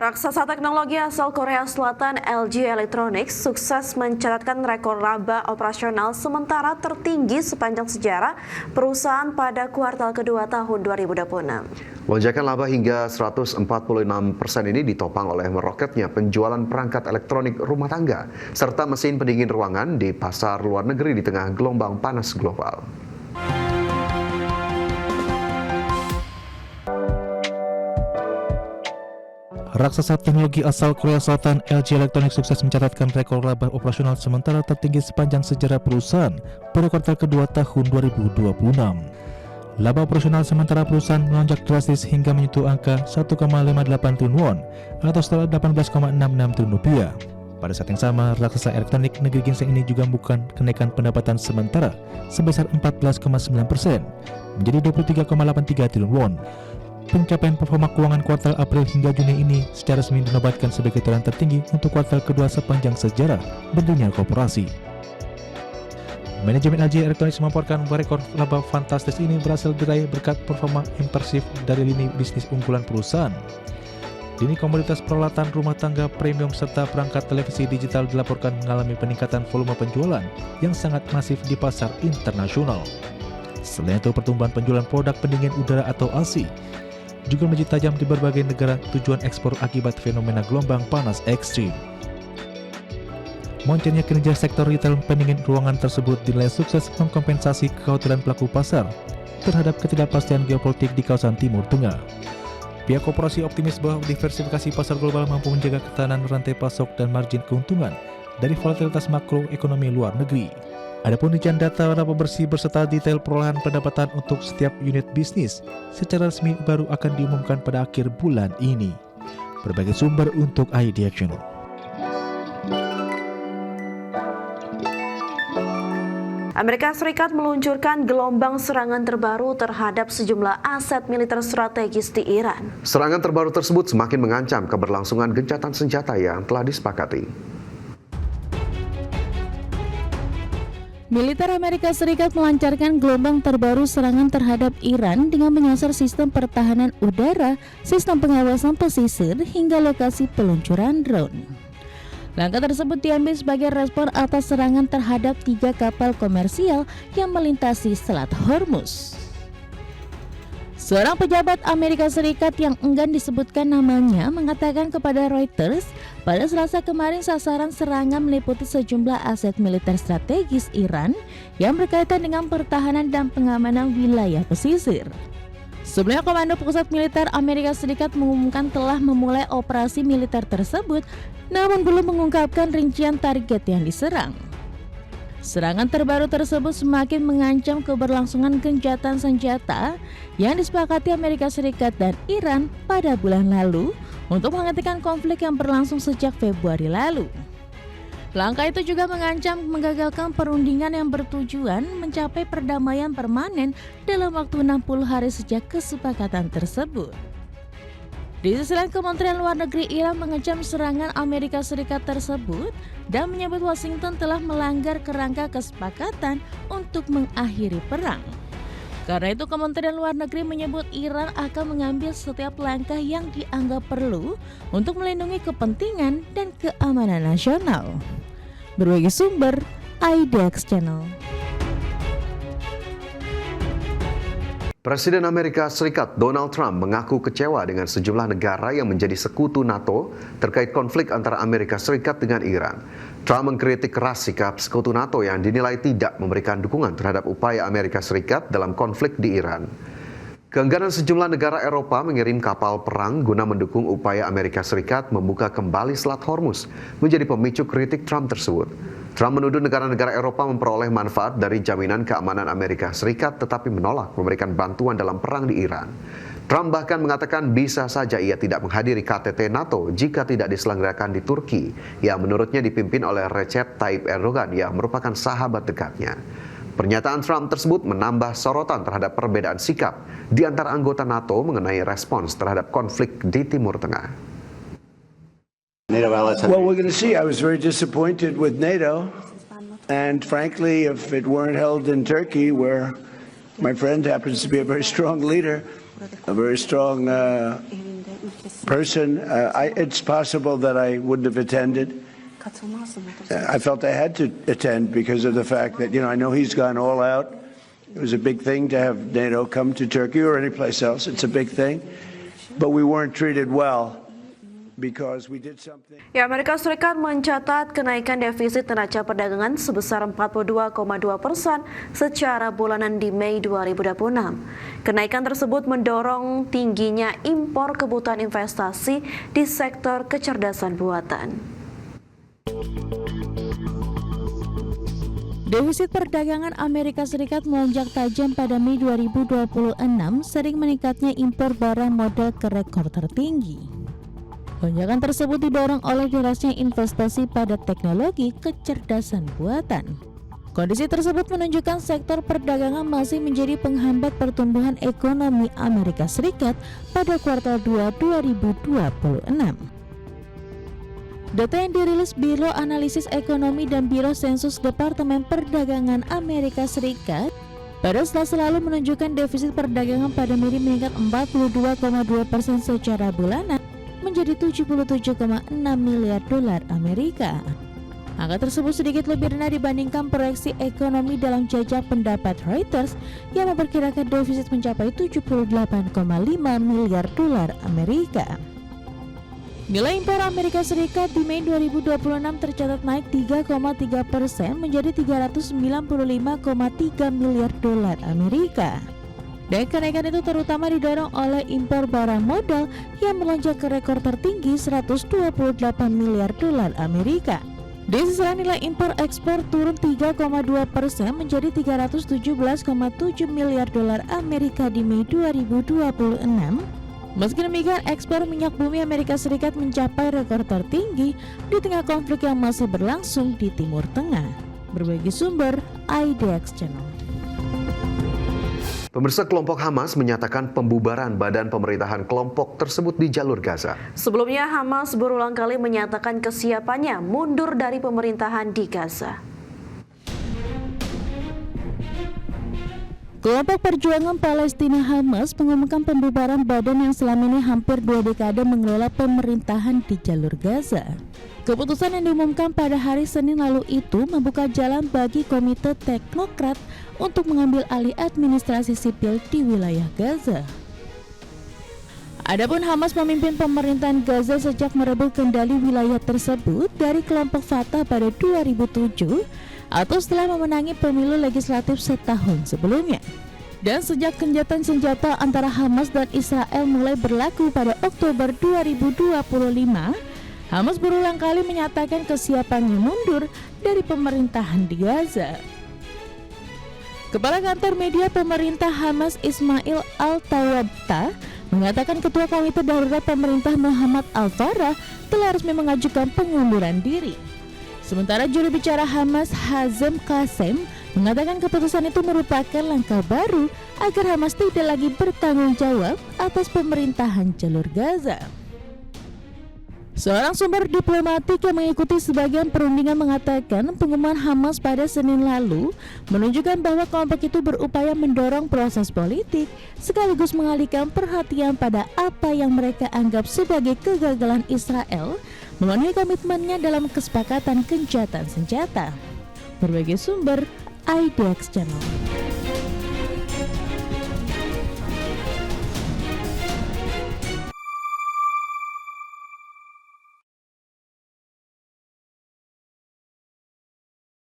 Raksasa teknologi asal Korea Selatan LG Electronics sukses mencatatkan rekor laba operasional sementara tertinggi sepanjang sejarah perusahaan pada kuartal kedua tahun 2026. Lonjakan laba hingga 146% ini ditopang oleh meroketnya penjualan perangkat elektronik rumah tangga serta mesin pendingin ruangan di pasar luar negeri di tengah gelombang panas global. Raksasa teknologi asal Korea Selatan LG Electronics sukses mencatatkan rekor laba operasional sementara tertinggi sepanjang sejarah perusahaan pada kuartal kedua tahun 2026. Laba operasional sementara perusahaan melonjak drastis hingga menyentuh angka 1,58 triliun won atau setara 18,66 triliun rupiah. Pada saat yang sama, raksasa elektronik negeri ginseng ini juga membukukan kenaikan pendapatan sementara sebesar 14,9% menjadi 23,83 triliun won. Pencapaian performa keuangan kuartal April hingga Juni ini secara resmi dinobatkan sebagai torehan tertinggi untuk kuartal kedua sepanjang sejarah berdirinya korporasi. Manajemen LG Electronics melaporkan bahwa rekor laba fantastis ini berhasil diraih berkat performa impresif dari lini bisnis unggulan perusahaan. Lini komoditas peralatan rumah tangga premium serta perangkat televisi digital dilaporkan mengalami peningkatan volume penjualan yang sangat masif di pasar internasional. Selain itu, pertumbuhan penjualan produk pendingin udara atau AC juga melejit tajam di berbagai negara tujuan ekspor akibat fenomena gelombang panas ekstrim. Moncernya kinerja sektor retail pendingin ruangan tersebut dinilai sukses mengkompensasi kekhawatiran pelaku pasar terhadap ketidakpastian geopolitik di kawasan Timur Tengah. Pihak koperasi optimis bahwa diversifikasi pasar global mampu menjaga ketahanan rantai pasok dan margin keuntungan dari volatilitas makroekonomi luar negeri. Adapun rincian data laba bersih berserta detail perolehan pendapatan untuk setiap unit bisnis secara resmi baru akan diumumkan pada akhir bulan ini. Berbagai sumber untuk ID Action. Amerika Serikat meluncurkan gelombang serangan terbaru terhadap sejumlah aset militer strategis di Iran. Serangan terbaru tersebut semakin mengancam keberlangsungan gencatan senjata yang telah disepakati. Militer Amerika Serikat melancarkan gelombang terbaru serangan terhadap Iran dengan menyasar sistem pertahanan udara, sistem pengawasan pesisir, hingga lokasi peluncuran drone. Langkah tersebut diambil sebagai respon atas serangan terhadap 3 kapal komersial yang melintasi Selat Hormuz. Seorang pejabat Amerika Serikat yang enggan disebutkan namanya mengatakan kepada Reuters pada Selasa kemarin sasaran serangan meliputi sejumlah aset militer strategis Iran yang berkaitan dengan pertahanan dan pengamanan wilayah pesisir. Sebelumnya, Komando Pusat Militer Amerika Serikat mengumumkan telah memulai operasi militer tersebut, namun belum mengungkapkan rincian target yang diserang. Serangan terbaru tersebut semakin mengancam keberlangsungan gencatan senjata yang disepakati Amerika Serikat dan Iran pada bulan lalu untuk menghentikan konflik yang berlangsung sejak Februari lalu. Langkah itu juga mengancam menggagalkan perundingan yang bertujuan mencapai perdamaian permanen dalam waktu 60 hari sejak kesepakatan tersebut. Di sisi lain, Kementerian Luar Negeri Iran mengecam serangan Amerika Serikat tersebut dan menyebut Washington telah melanggar kerangka kesepakatan untuk mengakhiri perang. Karena itu, Kementerian Luar Negeri menyebut Iran akan mengambil setiap langkah yang dianggap perlu untuk melindungi kepentingan dan keamanan nasional. Berbagai sumber, IDX Channel. Presiden Amerika Serikat Donald Trump mengaku kecewa dengan sejumlah negara yang menjadi sekutu NATO terkait konflik antara Amerika Serikat dengan Iran. Trump mengkritik keras sikap sekutu NATO yang dinilai tidak memberikan dukungan terhadap upaya Amerika Serikat dalam konflik di Iran. Keengganan sejumlah negara Eropa mengirim kapal perang guna mendukung upaya Amerika Serikat membuka kembali Selat Hormuz menjadi pemicu kritik Trump tersebut. Trump menuduh negara-negara Eropa memperoleh manfaat dari jaminan keamanan Amerika Serikat tetapi menolak memberikan bantuan dalam perang di Iran. Trump bahkan mengatakan bisa saja ia tidak menghadiri KTT NATO jika tidak diselenggarakan di Turki yang menurutnya dipimpin oleh Recep Tayyip Erdogan yang merupakan sahabat dekatnya. Pernyataan Trump tersebut menambah sorotan terhadap perbedaan sikap di antara anggota NATO mengenai respons terhadap konflik di Timur Tengah. Well, we're going to see. I was very disappointed with NATO. And frankly, if it weren't held in Turkey, where my friend happens to be a very strong leader, a very strong person, it's possible that I wouldn't have attended. I felt I had to attend because of the fact that, I know he's gone all out. It was a big thing to have NATO come to Turkey or any place else. It's a big thing. But we weren't treated well because we did something. Ya, Amerika Serikat mencatat kenaikan defisit neraca perdagangan sebesar 42,2% secara bulanan di Mei 2026. Kenaikan tersebut mendorong tingginya impor kebutuhan investasi di sektor kecerdasan buatan. Defisit perdagangan Amerika Serikat melonjak tajam pada Mei 2026 sering meningkatnya impor barang modal ke rekor tertinggi. Lonjakan tersebut didorong oleh derasnya investasi pada teknologi kecerdasan buatan. Kondisi tersebut menunjukkan sektor perdagangan masih menjadi penghambat pertumbuhan ekonomi Amerika Serikat pada kuartal 2 2026. Data yang dirilis Biro Analisis Ekonomi dan Biro Sensus Departemen Perdagangan Amerika Serikat pada Selasa lalu menunjukkan defisit perdagangan pada Mei meningkat 42,2% secara bulanan menjadi 77,6 miliar dolar Amerika. Angka tersebut sedikit lebih rendah dibandingkan proyeksi ekonomi dalam jajak pendapat Reuters yang memperkirakan defisit mencapai 78,5 miliar dolar Amerika. Nilai impor Amerika Serikat di Mei 2026 tercatat naik 3,3% menjadi 395,3 miliar dolar Amerika. Dan kenaikan itu terutama didorong oleh impor barang modal yang melonjak ke rekor tertinggi 128 miliar dolar Amerika. Di sisi lain nilai impor ekspor turun 3,2% menjadi 317,7 miliar dolar Amerika di Mei 2026. Meski demikian, ekspor minyak bumi Amerika Serikat mencapai rekor tertinggi di tengah konflik yang masih berlangsung di Timur Tengah. Berbagi sumber, IDX Channel. Pemirsa, kelompok Hamas menyatakan pembubaran badan pemerintahan kelompok tersebut di jalur Gaza. Sebelumnya, Hamas berulang kali menyatakan kesiapannya mundur dari pemerintahan di Gaza. Kelompok Perjuangan Palestina Hamas mengumumkan pembubaran badan yang selama ini hampir 2 dekade mengelola pemerintahan di jalur Gaza. Keputusan yang diumumkan pada hari Senin lalu itu membuka jalan bagi Komite Teknokrat untuk mengambil alih administrasi sipil di wilayah Gaza. Adapun Hamas memimpin pemerintahan Gaza sejak merebut kendali wilayah tersebut dari kelompok Fatah pada 2007 atau setelah memenangi pemilu legislatif setahun sebelumnya. Dan sejak gencatan senjata antara Hamas dan Israel mulai berlaku pada Oktober 2025, Hamas berulang kali menyatakan kesiapannya mundur dari pemerintahan di Gaza. Kepala kantor media pemerintah Hamas Ismail Al-Tawabta mengatakan Ketua Komite Darurat Pemerintah Muhammad Al-Farah telah resmi mengajukan pengunduran diri. Sementara juru bicara Hamas Hazem Qasem mengatakan keputusan itu merupakan langkah baru agar Hamas tidak lagi bertanggung jawab atas pemerintahan jalur Gaza. Seorang sumber diplomatik yang mengikuti sebagian perundingan mengatakan pengumuman Hamas pada Senin lalu menunjukkan bahwa kelompok itu berupaya mendorong proses politik sekaligus mengalihkan perhatian pada apa yang mereka anggap sebagai kegagalan Israel memenuhi komitmennya dalam kesepakatan gencatan senjata. Berbagai sumber, IDX Channel.